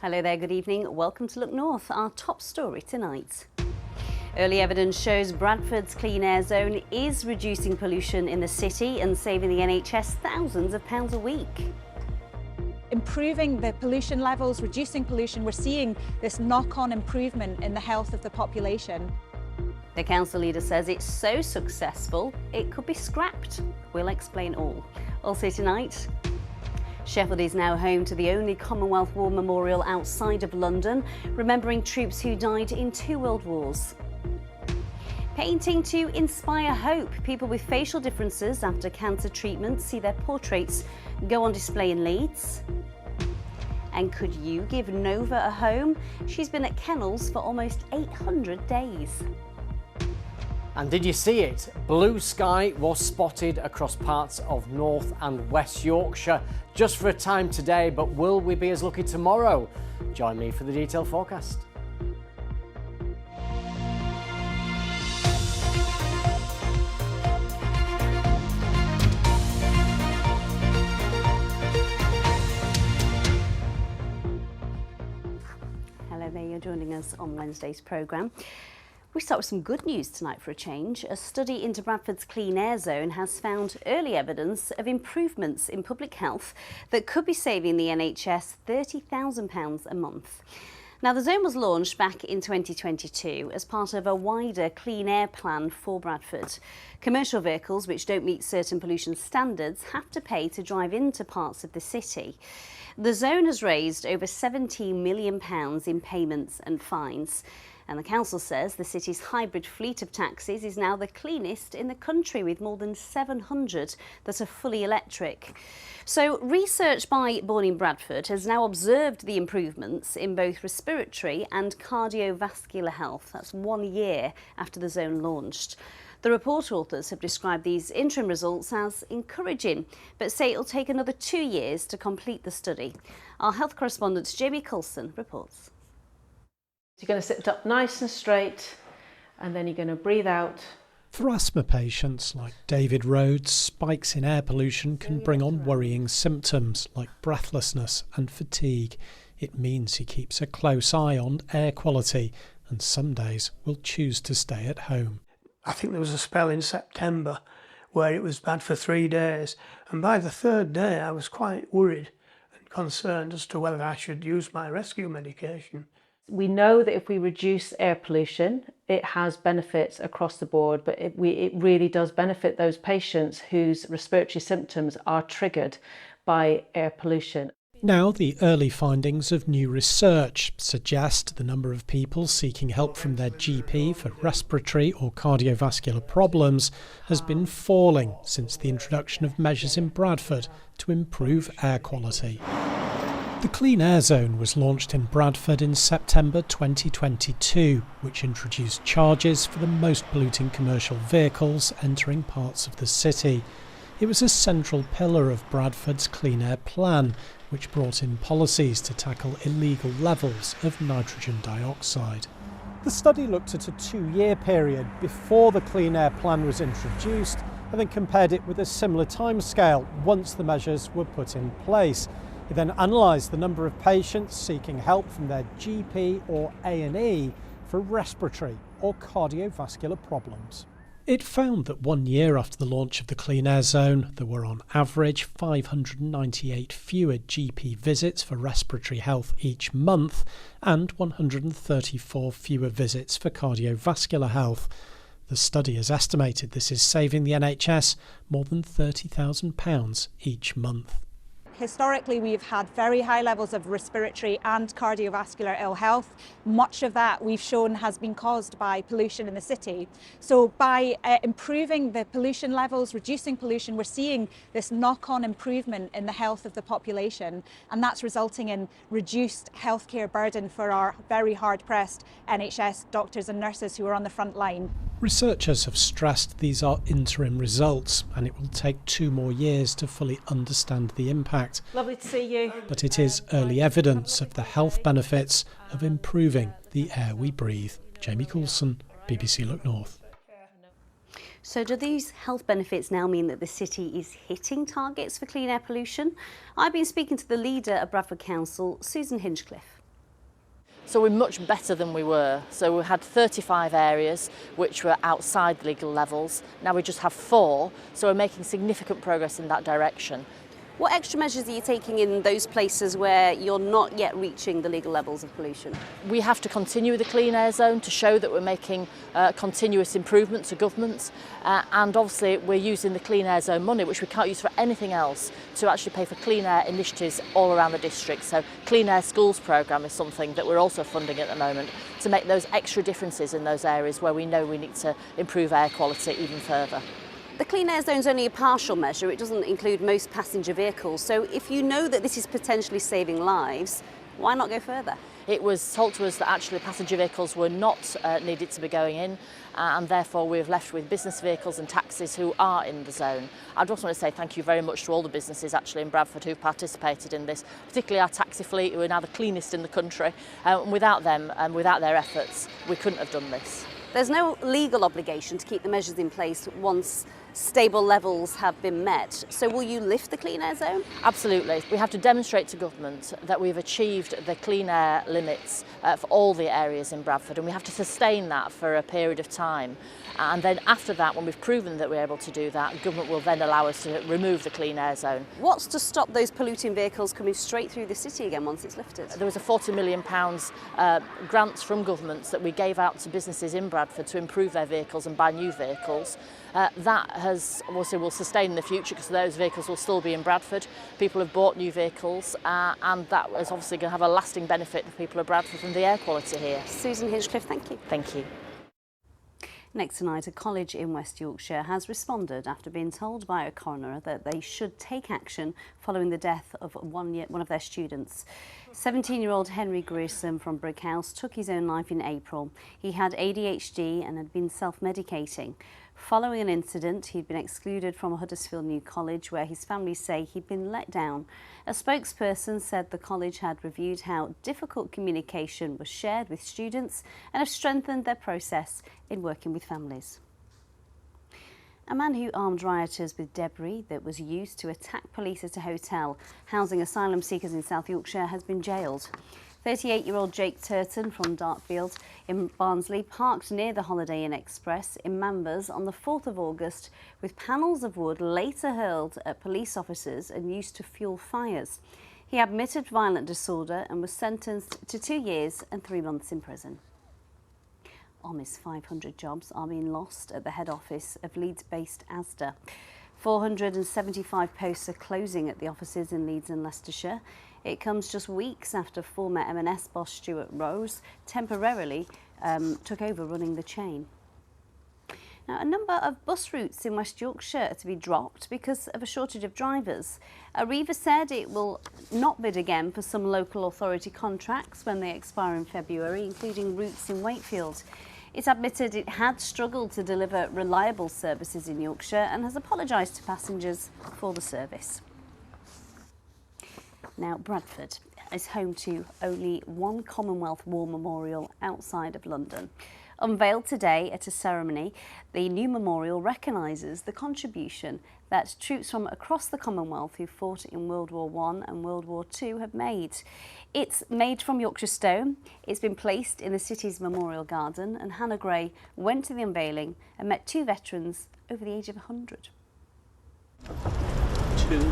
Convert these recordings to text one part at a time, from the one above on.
Hello there, good evening. Welcome to Look North, our top story tonight. Early evidence shows Bradford's clean air zone is reducing pollution in the city and saving the NHS thousands of pounds a week. Improving the pollution levels, reducing pollution, we're seeing this knock-on improvement in the health of the population. The council leader says it's so successful it could be scrapped. We'll explain all. Also tonight, Sheffield is now home to the only Commonwealth War memorial outside of London, remembering troops who died in 2 world wars. Painting to inspire hope. People with facial differences after cancer treatment see their portraits go on display in Leeds. And could you give Nova a home? She's been at kennels for almost 800 days. And did you see it? Blue sky was spotted across parts of North and West Yorkshire just for a time today, but will we be as lucky tomorrow? Join me for the detailed forecast. Hello there, you're joining us on Wednesday's programme. We start with some good news tonight for a change. A study into Bradford's clean air zone has found early evidence of improvements in public health that could be saving the NHS £30,000 a month. Now, the zone was launched back in 2022 as part of a wider clean air plan for Bradford. Commercial vehicles which don't meet certain pollution standards have to pay to drive into parts of the city. The zone has raised over £17 million in payments and fines. And the council says the city's hybrid fleet of taxis is now the cleanest in the country, with more than 700 that are fully electric. So research by Born in Bradford has now observed the improvements in both respiratory and cardiovascular health. That's 1 year after the zone launched. The report authors have described these interim results as encouraging, but say it'll take another 2 years to complete the study. Our health correspondent Jamie Coulson reports. You're going to sit up nice and straight, and then you're going to breathe out. For asthma patients like David Rhodes, spikes in air pollution can bring on worrying symptoms like breathlessness and fatigue. It means he keeps a close eye on air quality and some days will choose to stay at home. I think there was a spell in September where it was bad for 3 days, and by the 3rd day I was quite worried and concerned as to whether I should use my rescue medication. We know that if we reduce air pollution, it has benefits across the board, but it really does benefit those patients whose respiratory symptoms are triggered by air pollution. Now, the early findings of new research suggest the number of people seeking help from their GP for respiratory or cardiovascular problems has been falling since the introduction of measures in Bradford to improve air quality. The Clean Air Zone was launched in Bradford in September 2022, which introduced charges for the most polluting commercial vehicles entering parts of the city. It was a central pillar of Bradford's Clean Air Plan, which brought in policies to tackle illegal levels of nitrogen dioxide. The study looked at a 2-year period before the Clean Air Plan was introduced and then compared it with a similar timescale once the measures were put in place. It then analysed the number of patients seeking help from their GP or A&E for respiratory or cardiovascular problems. It found that 1 year after the launch of the Clean Air Zone, there were on average 598 fewer GP visits for respiratory health each month and 134 fewer visits for cardiovascular health. The study has estimated this is saving the NHS more than £30,000 each month. Historically, we've had very high levels of respiratory and cardiovascular ill health. Much of that we've shown has been caused by pollution in the city. So by improving the pollution levels, reducing pollution, we're seeing this knock-on improvement in the health of the population, and that's resulting in reduced healthcare burden for our very hard-pressed NHS doctors and nurses who are on the front line. Researchers have stressed these are interim results and it will take 2 more years to fully understand the impact. Lovely to see you. But it is early evidence of the health benefits of improving the air we breathe. Jamie Coulson, BBC Look North. So do these health benefits now mean that the city is hitting targets for clean air pollution? I've been speaking to the leader of Bradford Council, Susan Hinchcliffe. So we're much better than we were. So we had 35 areas which were outside legal levels. Now we just have 4, so we're making significant progress in that direction. What extra measures are you taking in those places where you're not yet reaching the legal levels of pollution? We have to continue with the clean air zone to show that we're making continuous improvements to governments, and obviously we're using the clean air zone money, which we can't use for anything else, to actually pay for clean air initiatives all around the district. So Clean Air Schools programme is something that we're also funding at the moment to make those extra differences in those areas where we know we need to improve air quality even further. The clean air zone is only a partial measure. It doesn't include most passenger vehicles. So if you know that this is potentially saving lives, why not go further? It was told to us that actually passenger vehicles were not needed to be going in, and therefore we've left with business vehicles and taxis who are in the zone. I just want to say thank you very much to all the businesses actually in Bradford who participated in this, particularly our taxi fleet, who are now the cleanest in the country. And without them and without their efforts, we couldn't have done this. There's no legal obligation to keep the measures in place once stable levels have been met. So will you lift the clean air zone? Absolutely. We have to demonstrate to government that we've achieved the clean air limits for all the areas in Bradford, and we have to sustain that for a period of time. And then after that, when we've proven that we're able to do that, government will then allow us to remove the clean air zone. What's to stop those polluting vehicles coming straight through the city again once it's lifted? There was a £40 million grants from governments that we gave out to businesses in Bradford to improve their vehicles and buy new vehicles. That has also will sustain in the future because those vehicles will still be in Bradford. People have bought new vehicles and that is obviously going to have a lasting benefit for people of Bradford and the air quality here. Susan Hinchcliffe, thank you. Thank you. Next tonight, a college in West Yorkshire has responded after being told by a coroner that they should take action following the death of one of their students. 17-year-old Henry Grierson from Brickhouse took his own life in April. He had ADHD and had been self-medicating. Following an incident, he'd been excluded from Huddersfield New College, where his family say he'd been let down. A spokesperson said the college had reviewed how difficult communication was shared with students and have strengthened their process in working with families. A man who armed rioters with debris that was used to attack police at a hotel housing asylum seekers in South Yorkshire has been jailed. 38-year-old Jake Turton from Dartfield in Barnsley parked near the Holiday Inn Express in Manvers on the 4th of August with panels of wood later hurled at police officers and used to fuel fires. He admitted violent disorder and was sentenced to 2 years and 3 months in prison. Almost 500 jobs are being lost at the head office of Leeds-based Asda. 475 posts are closing at the offices in Leeds and Leicestershire. It comes just weeks after former M&S boss Stuart Rose temporarily took over running the chain. Now, a number of bus routes in West Yorkshire are to be dropped because of a shortage of drivers. Arriva said it will not bid again for some local authority contracts when they expire in February, including routes in Wakefield. It admitted it had struggled to deliver reliable services in Yorkshire and has apologised to passengers for the service. Now, Bradford is home to only one Commonwealth War memorial outside of London. Unveiled today at a ceremony, the new memorial recognises the contribution that troops from across the Commonwealth who fought in World War I and World War II have made. It's made from Yorkshire stone. It's been placed in the city's Memorial Garden, and Hannah Gray went to the unveiling and met 2 veterans over the age of 100. 2, 3.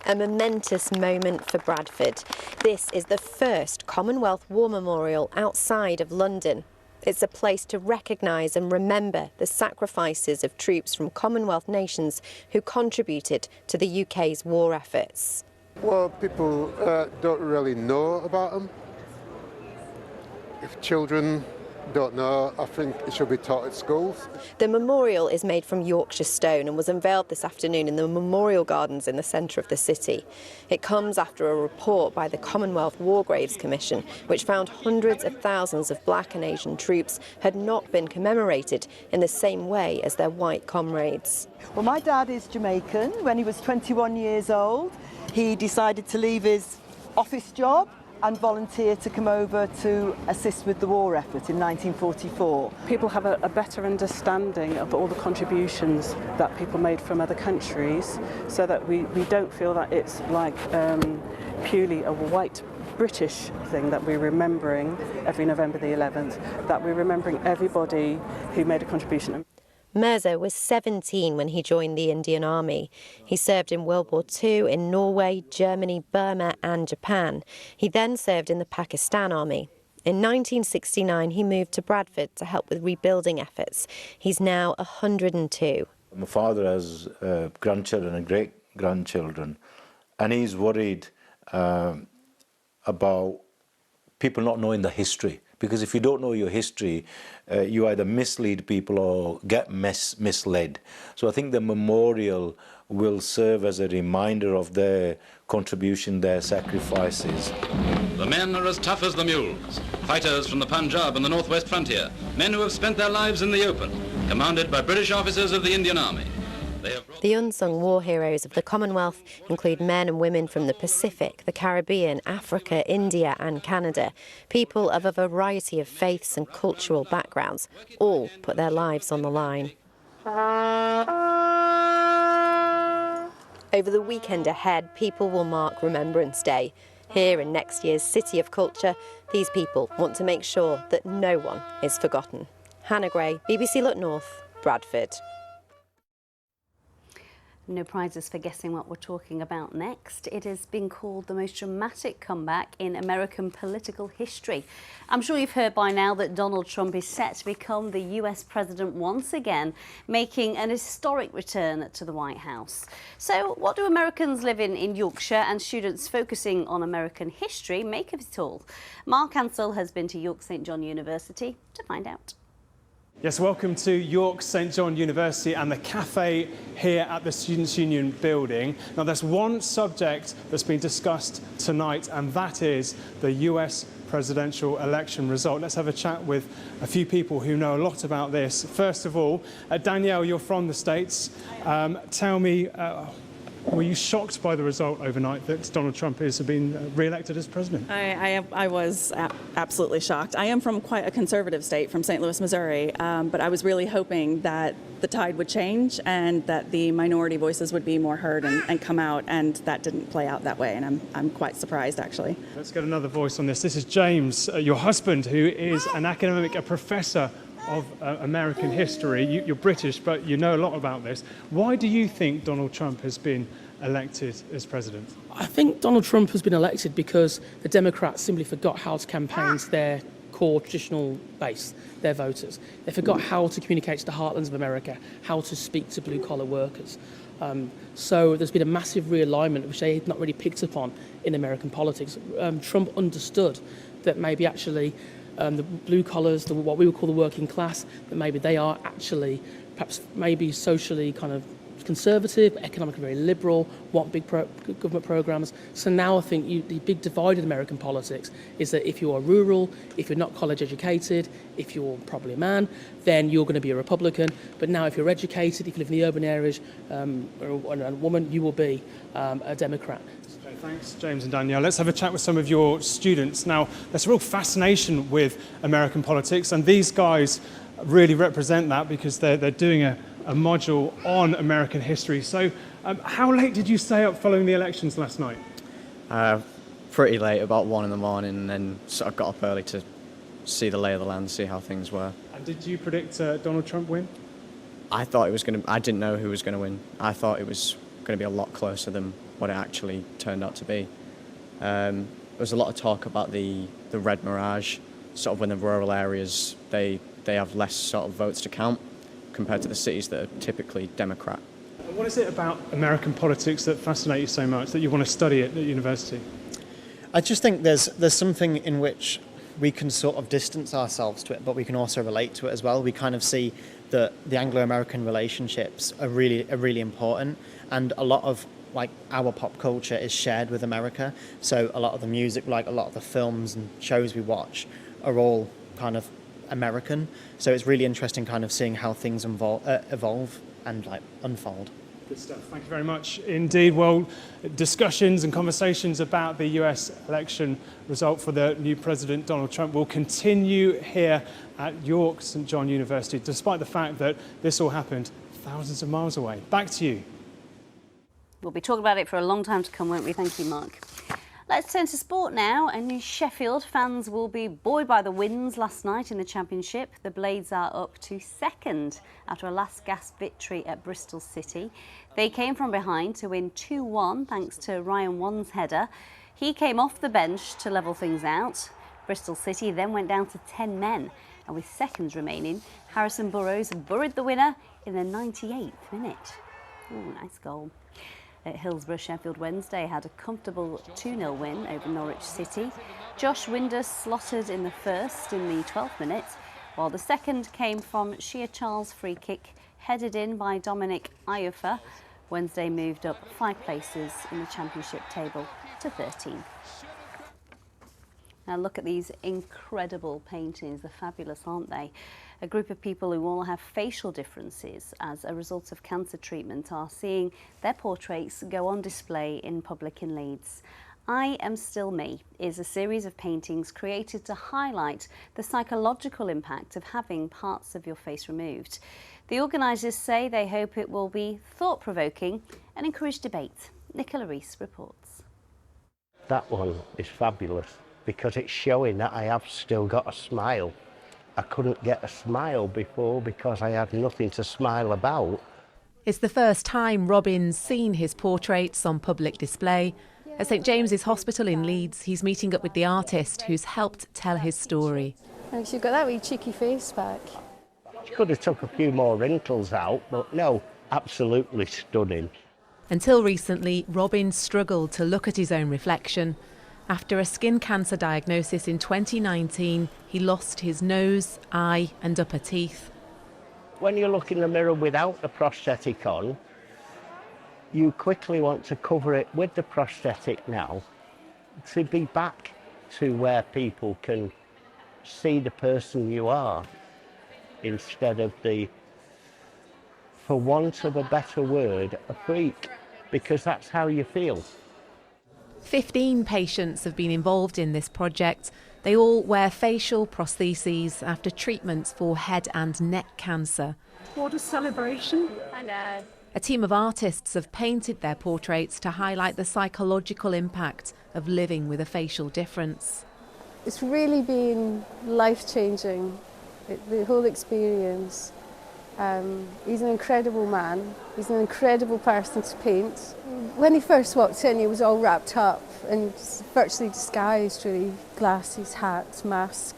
A momentous moment for Bradford. This is the first Commonwealth War Memorial outside of London. It's a place to recognise and remember the sacrifices of troops from Commonwealth nations who contributed to the UK's war efforts. Well, people don't really know about them. If children don't know, I think it should be taught at schools. The memorial is made from Yorkshire stone and was unveiled this afternoon in the Memorial Gardens in the centre of the city. It comes after a report by the Commonwealth War Graves Commission, which found hundreds of thousands of black and Asian troops had not been commemorated in the same way as their white comrades. Well, my dad is Jamaican. When he was 21 years old, he decided to leave his office job and volunteer to come over to assist with the war effort in 1944. People have a better understanding of all the contributions that people made from other countries, so that we don't feel that it's like purely a white British thing that we're remembering every November the 11th, that we're remembering everybody who made a contribution. Mirza was 17 when he joined the Indian Army. He served in World War II in Norway, Germany, Burma and Japan. He then served in the Pakistan Army. In 1969, he moved to Bradford to help with rebuilding efforts. He's now 102. My father has grandchildren and great-grandchildren, and he's worried about people not knowing the history. Because if you don't know your history, you either mislead people or get misled. So I think the memorial will serve as a reminder of their contribution, their sacrifices. The men are as tough as the mules, fighters from the Punjab and the northwest frontier, men who have spent their lives in the open, commanded by British officers of the Indian Army. The unsung war heroes of the Commonwealth include men and women from the Pacific, the Caribbean, Africa, India and Canada. People of a variety of faiths and cultural backgrounds all put their lives on the line. Over the weekend ahead, people will mark Remembrance Day. Here in next year's City of Culture, these people want to make sure that no one is forgotten. Hannah Gray, BBC Look North, Bradford. No prizes for guessing what we're talking about next. It has been called the most dramatic comeback in American political history. I'm sure you've heard by now that Donald Trump is set to become the US president once again, making an historic return to the White House. So what do Americans living in Yorkshire and students focusing on American history make of it all? Mark Ansell has been to York St John University to find out. Yes, welcome to York St John University and the cafe here at the Students' Union building. Now, there's one subject that's been discussed tonight, and that is the US presidential election result. Let's have a chat with a few people who know a lot about this. First of all, Danielle, you're from the States. Tell me, were you shocked by the result overnight that Donald Trump has been re-elected as president? I was absolutely shocked. I am from quite a conservative state, from St. Louis, Missouri, but I was really hoping that the tide would change and that the minority voices would be more heard and come out, and that didn't play out that way, and I'm quite surprised, actually. Let's get another voice on this. This is James, your husband, who is an academic, a professor of American history. You're British, but you know a lot about this. Why do you think Donald Trump has been elected as president? I think Donald Trump has been elected because the Democrats simply forgot how to campaign to their core traditional base, their voters. They forgot how to communicate to the heartlands of America, how to speak to blue-collar workers. So there's been a massive realignment, which they had not really picked up on in American politics. Trump understood that maybe actually the blue collars, what we would call the working class, that maybe they are actually perhaps maybe socially kind of conservative, economically very liberal, want big government programs. So now I think the big divide in American politics is that if you are rural, if you're not college educated, if you're probably a man, then you're going to be a Republican. But now if you're educated, if you live in the urban areas, or a woman, you will be a Democrat. Okay, thanks, James and Danielle. Let's have a chat with some of your students. Now, there's a real fascination with American politics, and these guys really represent that because they're doing a module on American history. So how late did you stay up following the elections last night? Pretty late, about 1 in the morning, and then sort of got up early to see the lay of the land, see how things were. And did you predict Donald Trump win? I thought it was going to, I didn't know who was going to win. I thought it was going to be a lot closer than what it actually turned out to be. There was a lot of talk about the red mirage, sort of when the rural areas, they have less sort of votes to count compared to the cities that are typically Democrat. What is it about American politics that fascinates you so much that you want to study it at university? I just think there's something in which we can sort of distance ourselves to it, but we can also relate to it as well. We kind of see that the Anglo-American relationships are really important, and a lot of like our pop culture is shared with America. So a lot of the music, like a lot of the films and shows we watch, are all kind of American. So it's really interesting kind of seeing how things evolve and like unfold. Good stuff. Thank you very much indeed. Well, discussions and conversations about the US election result for the new President Donald Trump will continue here at York St John University, despite the fact that this all happened thousands of miles away. Back to you. We'll be talking about it for a long time to come, won't we? Thank you, Mark. Let's turn to sport now. And in Sheffield, fans will be buoyed by the wins last night in the Championship. The Blades are up to second after a last-gasp victory at Bristol City. They came from behind to win 2-1 thanks to Ryan Wan's header. He came off the bench to level things out. Bristol City then went down to 10 men. And with seconds remaining, Harrison Burrows buried the winner in the 98th minute. Ooh, nice goal. At Hillsborough, Sheffield Wednesday had a comfortable 2-0 win over Norwich City. Josh Windus slotted in the first in the 12th minute, while the second came from Shea Charles' free kick, headed in by Dominic Iofa. Wednesday moved up 5 places in the Championship table to 13th. Now look at these incredible paintings. They're fabulous, aren't they? A group of people who all have facial differences as a result of cancer treatment are seeing their portraits go on display in public in Leeds. I Am Still Me is a series of paintings created to highlight the psychological impact of having parts of your face removed. The organisers say they hope it will be thought-provoking and encourage debate. Nicola Rees reports. That one is fabulous because it's showing that I have still got a smile. I couldn't get a smile before because I had nothing to smile about. It's the first time Robin's seen his portraits on public display. At St James's Hospital in Leeds, he's meeting up with the artist who's helped tell his story. Thanks, you've got that wee cheeky face back. Could have took a few more wrinkles out, but no, absolutely stunning. Until recently, Robin struggled to look at his own reflection. After a skin cancer diagnosis in 2019, he lost his nose, eye and upper teeth. When you look in the mirror without the prosthetic on, you quickly want to cover it with the prosthetic now to be back to where people can see the person you are instead of the, for want of a better word, a freak, because that's how you feel. 15 patients have been involved in this project. They all wear facial prostheses after treatments for head and neck cancer. What a celebration. I know. A team of artists have painted their portraits to highlight the psychological impact of living with a facial difference. It's really been life-changing, the whole experience. He's an incredible man. He's an incredible person to paint. When he first walked in, he was all wrapped up and virtually disguised, really. Glasses, hat, mask.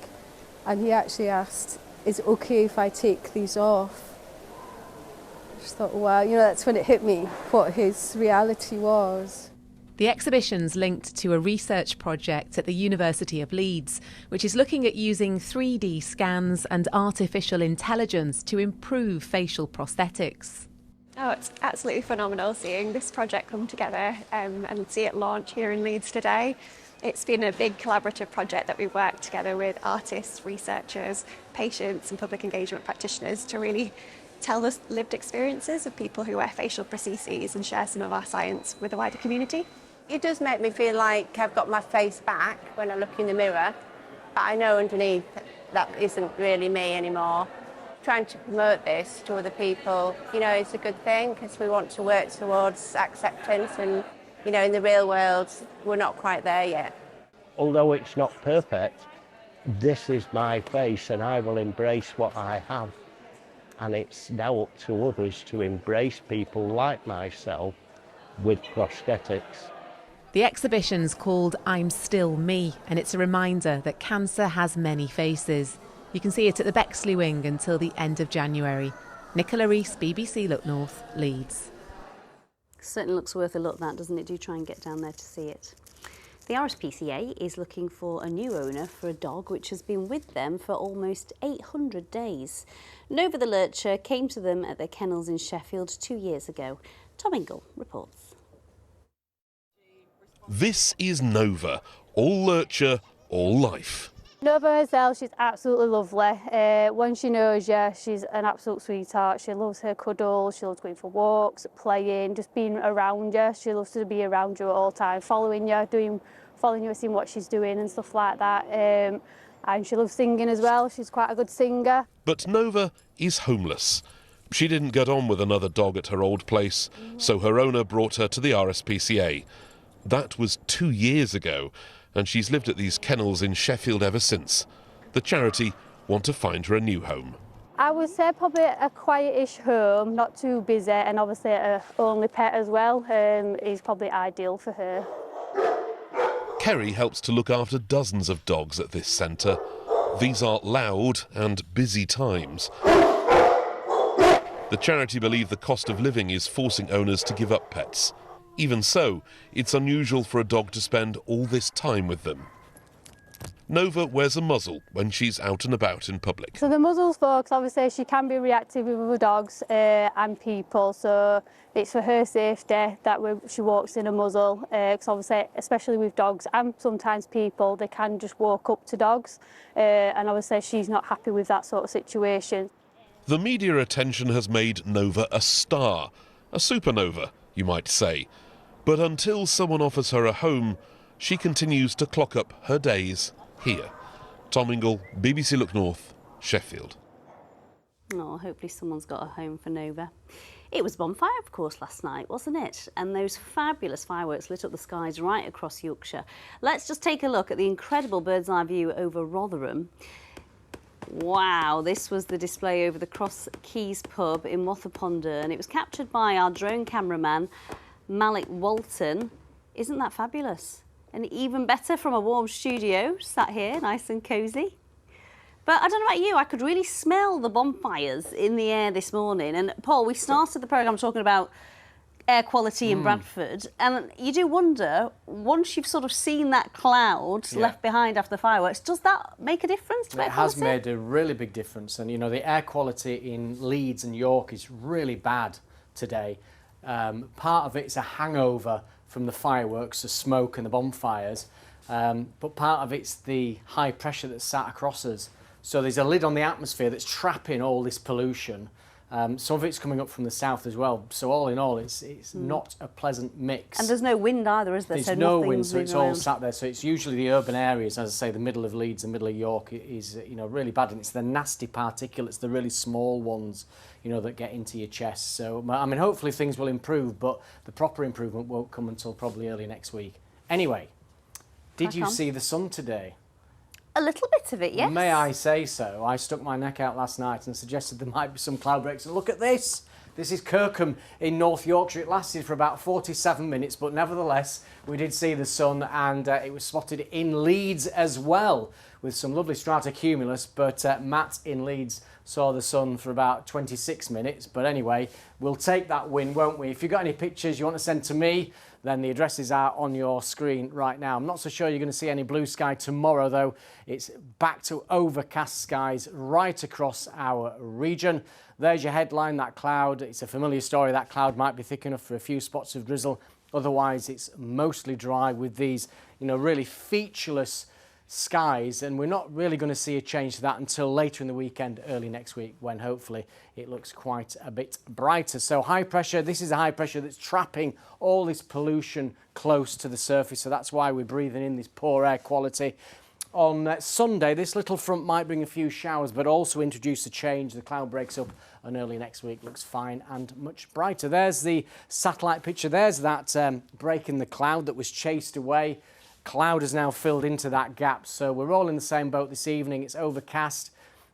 And he actually asked, is it okay if I take these off? I just thought, wow, you know, that's when it hit me, what his reality was. The exhibition's linked to a research project at the University of Leeds, which is looking at using 3D scans and artificial intelligence to improve facial prosthetics. Oh, it's absolutely phenomenal seeing this project come together and see it launch here in Leeds today. It's been a big collaborative project that we've worked together with artists, researchers, patients and public engagement practitioners to really tell the lived experiences of people who wear facial prostheses and share some of our science with the wider community. It does make me feel like I've got my face back when I look in the mirror, but I know underneath that isn't really me anymore. Trying to promote this to other people, you know, it's a good thing because we want to work towards acceptance and, you know, in the real world, we're not quite there yet. Although it's not perfect, this is my face and I will embrace what I have. And it's now up to others to embrace people like myself with prosthetics. The exhibition's called I'm Still Me, and it's a reminder that cancer has many faces. You can see it at the Bexley Wing until the end of January. Nicola Rees, BBC Look North, Leeds. Certainly looks worth a look, that, doesn't it? Do try and get down there to see it. The RSPCA is looking for a new owner for a dog which has been with them for almost 800 days. Nova the Lurcher came to them at their kennels in Sheffield 2 years ago. Tom Ingle reports. This is Nova, all lurcher, all life. Nova herself, she's absolutely lovely. When she knows you, she's an absolute sweetheart. She loves her cuddles, she loves going for walks, playing, just being around you. She loves to be around you at all times, following you, seeing what she's doing and stuff like that. And she loves singing as well. She's quite a good singer. But Nova is homeless. She didn't get on with another dog at her old place, so her owner brought her to the RSPCA. That was 2 years ago, and she's lived at these kennels in Sheffield ever since. The charity want to find her a new home. I would say probably a quietish home, not too busy, and obviously a only pet as well is probably ideal for her. Kerry helps to look after dozens of dogs at this centre. These are loud and busy times. The charity believe the cost of living is forcing owners to give up pets. Even so, it's unusual for a dog to spend all this time with them. Nova wears a muzzle when she's out and about in public. So the muzzle's for, because obviously she can be reactive with other dogs and people, so it's for her safety that she walks in a muzzle, because obviously, especially with dogs and sometimes people, they can just walk up to dogs, and obviously she's not happy with that sort of situation. The media attention has made Nova a star, a supernova, you might say. But until someone offers her a home, she continues to clock up her days here. Tom Ingle, BBC Look North, Sheffield. Oh, hopefully someone's got a home for Nova. It was bonfire, of course, last night, wasn't it? And those fabulous fireworks lit up the skies right across Yorkshire. Let's just take a look at the incredible bird's eye view over Rotherham. Wow, this was the display over the Cross Keys pub in Watherponder, it was captured by our drone cameraman, Malik Walton. Isn't that fabulous? And even better from a warm studio, sat here, nice and cosy. But I don't know about you, I could really smell the bonfires in the air this morning. And Paul, we started the programme talking about air quality in Bradford, and you do wonder, once you've sort of seen that cloud left behind after the fireworks, does that make a difference to air quality? It has made a really big difference, and you know, the air quality in Leeds and York is really bad today. Part of it's a hangover from the fireworks, the smoke and the bonfires, but part of it's the high pressure that's sat across us. So there's a lid on the atmosphere that's trapping all this pollution. Some of it's coming up from the south as well. So all in all, it's not a pleasant mix. And there's no wind either, is there? There's no wind, so it's all sat there. So it's usually the urban areas, as I say, the middle of Leeds, the middle of York is, you know, really bad. And it's the nasty particulates, the really small ones, you know, that get into your chest. So, I mean, hopefully things will improve, but the proper improvement won't come until probably early next week. Anyway, did you see the sun today? A little bit of it, yes. May I say so? I stuck my neck out last night and suggested there might be some cloud breaks. And look at this. This is Kirkham in North Yorkshire. It lasted for about 47 minutes, but nevertheless, we did see the sun, and it was spotted in Leeds as well, with some lovely stratocumulus. But Matt in Leeds saw the sun for about 26 minutes. But anyway, we'll take that win, won't we? If you've got any pictures you want to send to me, then the addresses are on your screen right now. I'm not so sure you're going to see any blue sky tomorrow, though. It's back to overcast skies right across our region. There's your headline, that cloud. It's a familiar story. That cloud might be thick enough for a few spots of drizzle. Otherwise, it's mostly dry with these, you know, really featureless skies, and we're not really going to see a change to that until later in the weekend, early next week, when hopefully it looks quite a bit brighter. So high pressure, this is a high pressure that's trapping all this pollution close to the surface, so that's why we're breathing in this poor air quality. On Sunday, this little front might bring a few showers, but also introduce a change. The cloud breaks up, and early next week looks fine and much brighter. There's the satellite picture. There's that break in the cloud that was chased away. Cloud has now filled into that gap, so we're all in the same boat this evening. It's overcast.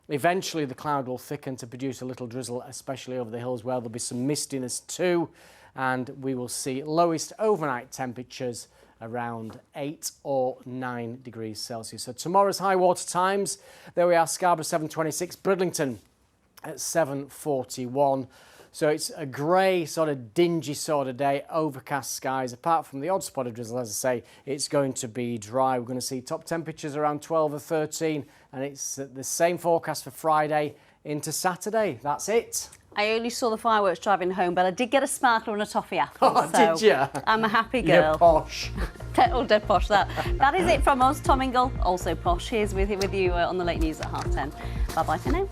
Eventually the cloud will thicken to produce a little drizzle, especially over the hills where there'll be some mistiness too, and we will see lowest overnight temperatures around 8 or 9 degrees Celsius. So tomorrow's high water times, there we are, Scarborough 7:26, Bridlington at 7:41. So it's a grey, sort of dingy sort of day, overcast skies. Apart from the odd spot of drizzle, as I say, it's going to be dry. We're going to see top temperatures around 12 or 13, and it's the same forecast for Friday into Saturday. That's it. I only saw the fireworks driving home, but I did get a sparkler and a toffee apple. Oh, so did you? I'm a happy girl. You're posh. Dead posh, that. That is it from us. Tom Ingle, also posh. Here's with you on the late news at 10:30. Bye-bye for now.